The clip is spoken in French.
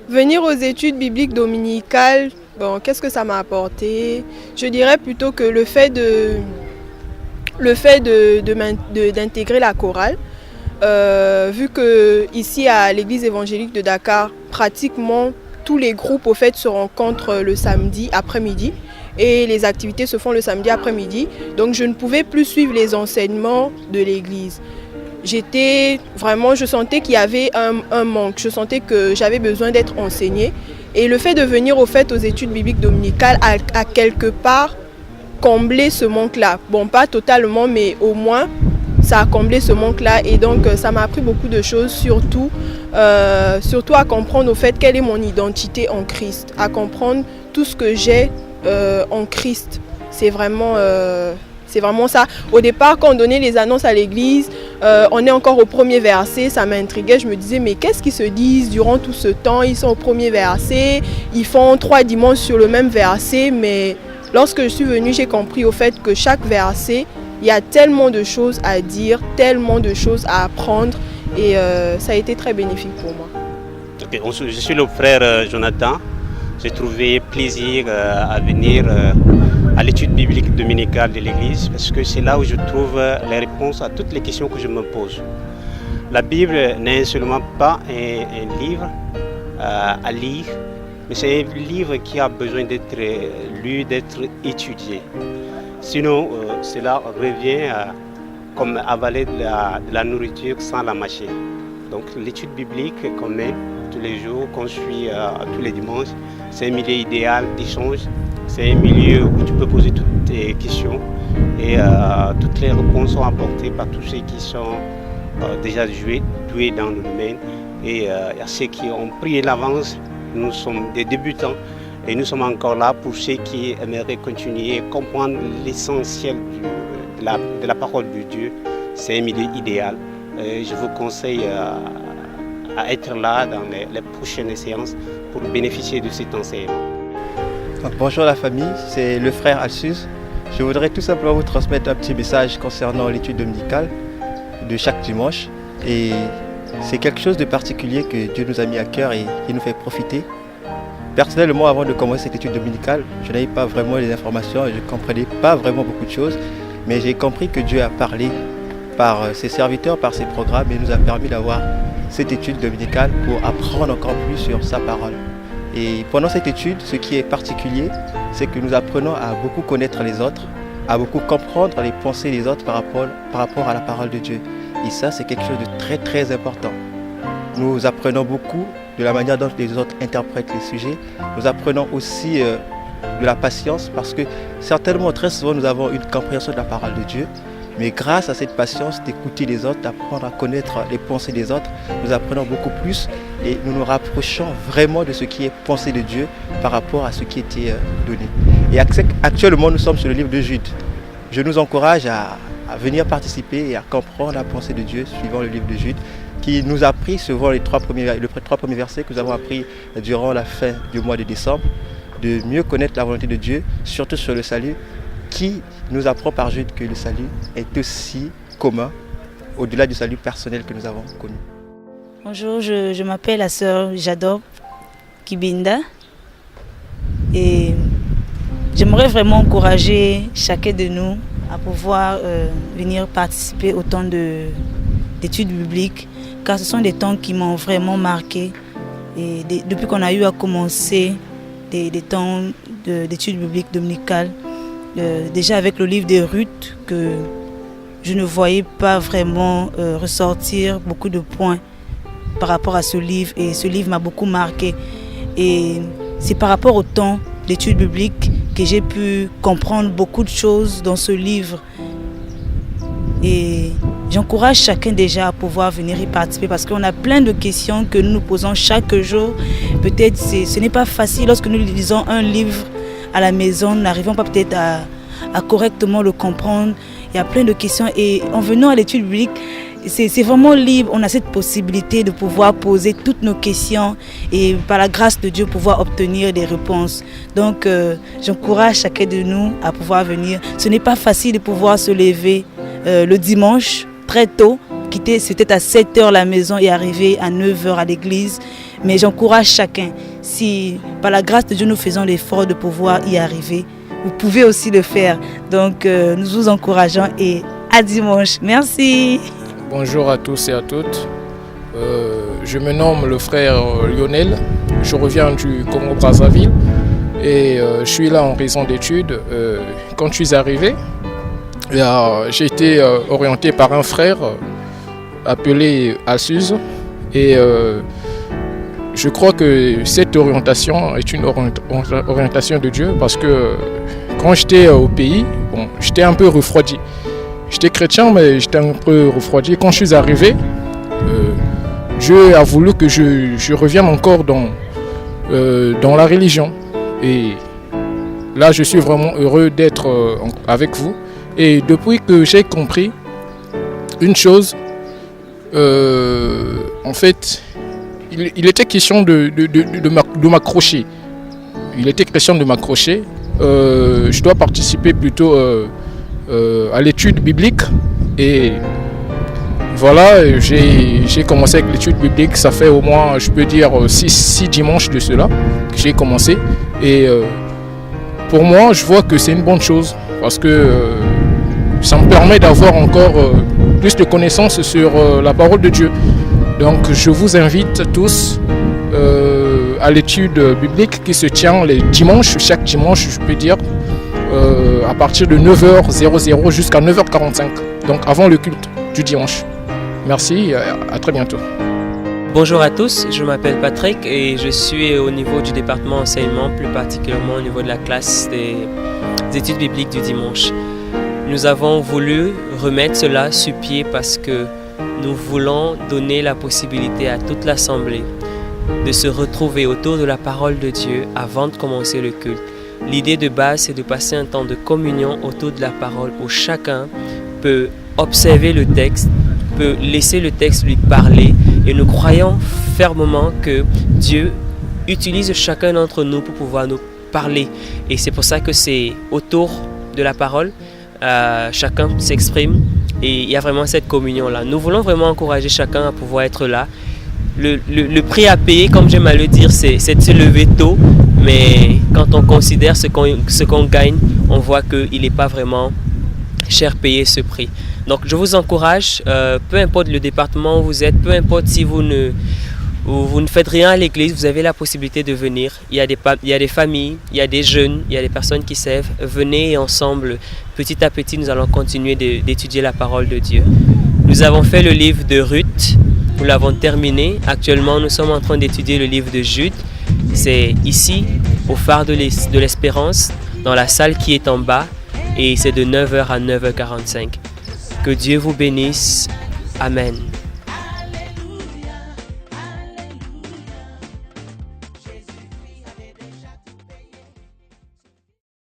Venir aux études bibliques dominicales, bon, qu'est-ce que ça m'a apporté? Je dirais plutôt que d'intégrer la chorale, vu que ici à l'église évangélique de Dakar, pratiquement tous les groupes au fait se rencontrent le samedi après-midi et les activités se font le samedi après-midi. Donc je ne pouvais plus suivre les enseignements de l'église. Je sentais qu'il y avait un manque, je sentais que j'avais besoin d'être enseignée. Et le fait de venir au fait aux études bibliques dominicales a quelque part comblé ce manque-là. Bon, pas totalement, mais au moins ça a comblé ce manque-là. Et donc ça m'a appris beaucoup de choses, surtout à comprendre au fait quelle est mon identité en Christ, à comprendre tout ce que j'ai en Christ. C'est vraiment ça. Au départ, quand on donnait les annonces à l'église, on est encore au premier verset, ça m'intriguait. Je me disais, mais qu'est-ce qu'ils se disent durant tout ce temps? Ils sont au premier verset, ils font 3 dimanches sur le même verset. Mais lorsque je suis venue, j'ai compris au fait que chaque verset, il y a tellement de choses à dire, tellement de choses à apprendre. Et ça a été très bénéfique pour moi. Okay, je suis le frère Jonathan. J'ai trouvé plaisir à venir à l'étude biblique dominicale de l'Église parce que c'est là où je trouve les réponses à toutes les questions que je me pose. La Bible n'est seulement pas un livre à lire, mais c'est un livre qui a besoin d'être lu, d'être étudié. Sinon, cela revient comme avaler de la nourriture sans la mâcher. Donc l'étude biblique qu'on met tous les jours, qu'on suit tous les dimanches, c'est un milieu idéal d'échange. C'est un milieu où tu peux poser toutes tes questions et toutes les réponses sont apportées par tous ceux qui sont déjà doués dans le domaine. Et il y a ceux qui ont pris l'avance, nous sommes des débutants et nous sommes encore là pour ceux qui aimeraient continuer à comprendre l'essentiel de la parole de Dieu. C'est un milieu idéal. Je vous conseille à être là dans les prochaines séances pour bénéficier de cet enseignement. Bonjour la famille, c'est le frère Alsus. Je voudrais tout simplement vous transmettre un petit message concernant l'étude dominicale de chaque dimanche. Et c'est quelque chose de particulier que Dieu nous a mis à cœur et qui nous fait profiter. Personnellement, avant de commencer cette étude dominicale, je n'avais pas vraiment les informations et je ne comprenais pas vraiment beaucoup de choses. Mais j'ai compris que Dieu a parlé par ses serviteurs, par ses programmes et nous a permis d'avoir cette étude dominicale pour apprendre encore plus sur sa parole. Et pendant cette étude, ce qui est particulier, c'est que nous apprenons à beaucoup connaître les autres, à beaucoup comprendre les pensées des autres par rapport à la parole de Dieu. Et ça, c'est quelque chose de très très important. Nous apprenons beaucoup de la manière dont les autres interprètent les sujets. Nous apprenons aussi de la patience parce que certainement, très souvent, nous avons une compréhension de la parole de Dieu. Mais grâce à cette patience d'écouter les autres, d'apprendre à connaître les pensées des autres, nous apprenons beaucoup plus et nous nous rapprochons vraiment de ce qui est pensé de Dieu par rapport à ce qui était donné. Et actuellement, nous sommes sur le livre de Jude. Je nous encourage à venir participer et à comprendre la pensée de Dieu suivant le livre de Jude, qui nous a appris, selon les 3 premiers versets que nous avons appris durant la fin du mois de décembre, de mieux connaître la volonté de Dieu, surtout sur le salut, qui nous apprend par Jude que le salut est aussi commun, au-delà du salut personnel que nous avons connu. Bonjour, je m'appelle la sœur Jador Kibinda et j'aimerais vraiment encourager chacun de nous à pouvoir venir participer au temps d'études bibliques, car ce sont des temps qui m'ont vraiment marqué. Et depuis qu'on a eu à commencer des temps d'études bibliques dominicales, déjà avec le livre de Ruth, que je ne voyais pas vraiment ressortir beaucoup de points par rapport à ce livre, et ce livre m'a beaucoup marqué. Et c'est par rapport au temps d'études bibliques que j'ai pu comprendre beaucoup de choses dans ce livre. Et j'encourage chacun déjà à pouvoir venir y participer parce qu'on a plein de questions que nous nous posons chaque jour. Peut-être ce n'est pas facile lorsque nous lisons un livre à la maison, nous n'arrivons pas peut-être à correctement le comprendre. Il y a plein de questions et en venant à l'étude biblique, c'est vraiment libre. On a cette possibilité de pouvoir poser toutes nos questions et par la grâce de Dieu pouvoir obtenir des réponses. Donc j'encourage chacun de nous à pouvoir venir. Ce n'est pas facile de pouvoir se lever le dimanche très tôt, quitter c'était à 7h la maison et arriver à 9h à l'église. Mais j'encourage chacun. Si par la grâce de Dieu nous faisons l'effort de pouvoir y arriver, vous pouvez aussi le faire. Donc nous vous encourageons et à dimanche. Merci. Bonjour à tous et à toutes. Je me nomme le frère Lionel. Je reviens du Congo-Brazzaville et je suis là en raison d'études. Quand je suis arrivé, j'ai été orienté par un frère appelé Alsus et je crois que cette orientation est une orientation de Dieu parce que quand j'étais au pays, j'étais un peu refroidi. J'étais chrétien mais j'étais un peu refroidi. Quand je suis arrivé, Dieu a voulu que je revienne encore dans la religion. Et là, je suis vraiment heureux d'être avec vous. Et depuis que j'ai compris une chose, en fait, il était question de m'accrocher. Il était question de m'accrocher. Je dois participer plutôt à l'étude biblique. Et voilà, j'ai commencé avec l'étude biblique. Ça fait au moins, je peux dire, 6 dimanches de cela que j'ai commencé. Et pour moi, je vois que c'est une bonne chose parce que ça me permet d'avoir encore plus de connaissances sur la parole de Dieu. Donc je vous invite tous à l'étude biblique qui se tient les dimanches, chaque dimanche, je peux dire, à partir de 9h00 jusqu'à 9h45, donc avant le culte du dimanche. Merci, à très bientôt. Bonjour à tous, je m'appelle Patrick et je suis au niveau du département enseignement, plus particulièrement au niveau de la classe des études bibliques du dimanche. Nous avons voulu remettre cela sur pied parce que nous voulons donner la possibilité à toute l'assemblée de se retrouver autour de la parole de Dieu avant de commencer le culte. L'idée de base, c'est de passer un temps de communion autour de la parole où chacun peut observer le texte, peut laisser le texte lui parler et nous croyons fermement que Dieu utilise chacun d'entre nous pour pouvoir nous parler. Et c'est pour ça que c'est autour de la parole. Chacun s'exprime et il y a vraiment cette communion-là. Nous voulons vraiment encourager chacun à pouvoir être là. Le prix à payer, comme j'aime à le dire, c'est de se lever tôt, mais quand on considère ce qu'on gagne, on voit qu'il n'est pas vraiment cher payé ce prix. Donc je vous encourage, peu importe le département où vous êtes, peu importe si vous ne faites rien à l'église, vous avez la possibilité de venir. Il y a des familles, il y a des jeunes, il y a des personnes qui servent. Venez et ensemble, petit à petit, nous allons continuer d'étudier la parole de Dieu. Nous avons fait le livre de Ruth, nous l'avons terminé. Actuellement, nous sommes en train d'étudier le livre de Jude. C'est ici, au phare de l'Espérance, dans la salle qui est en bas, et c'est de 9h à 9h45. Que Dieu vous bénisse. Amen.